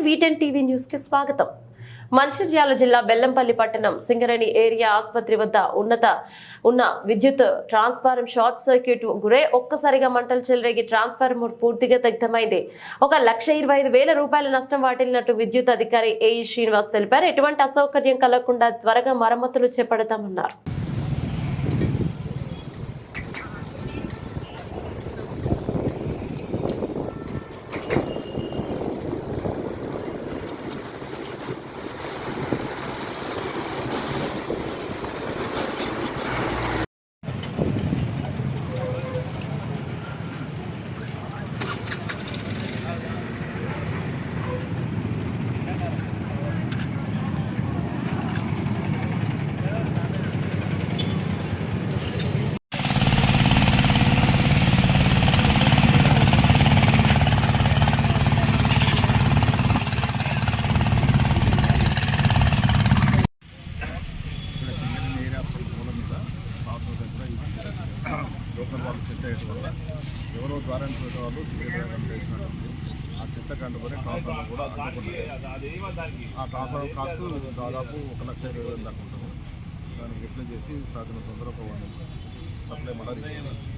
V10 TV news కి స్వాగతం. మంచిర్యాల జిల్లా బెల్లంపల్లి పట్టణం సింగరేణి ఏరియా ఆసుపత్రి వద్ద ఉన్న విద్యుత్ ట్రాన్స్ఫార్మర్ షార్ట్ సర్క్యూట్ గురై ఒక్కసారిగా మంటలు చెలరేగి ట్రాన్స్ఫార్మర్ పూర్తిగా దగ్ధమైంది. 1,25,000 రూపాయల నష్టం వాటిల్లినట్టు విద్యుత్ అధికారి ఏఈ శ్రీనివాస్ తెలిపారు. ఎటువంటి అసౌకర్యం కలగకుండా త్వరగా మరమ్మతులు చేపడతామన్నారు. లోకల్ వాళ్ళు చెత్త వేయడం వల్ల ఎవరో ద్వారా వాళ్ళు వేసినట్టుంది. ఆ చెత్త కండుకొని ట్రాన్స్ఫార్మర్ కూడా అందుకుంటుంది. ఆ ట్రాన్స్ఫార్మర్ కాస్ట్ దాదాపు 1,20,000 దాకా ఉంటుంది. దాన్ని రిప్లేస్ చేసి సాధ్యమైన తొందరగా సప్లై మళ్ళీ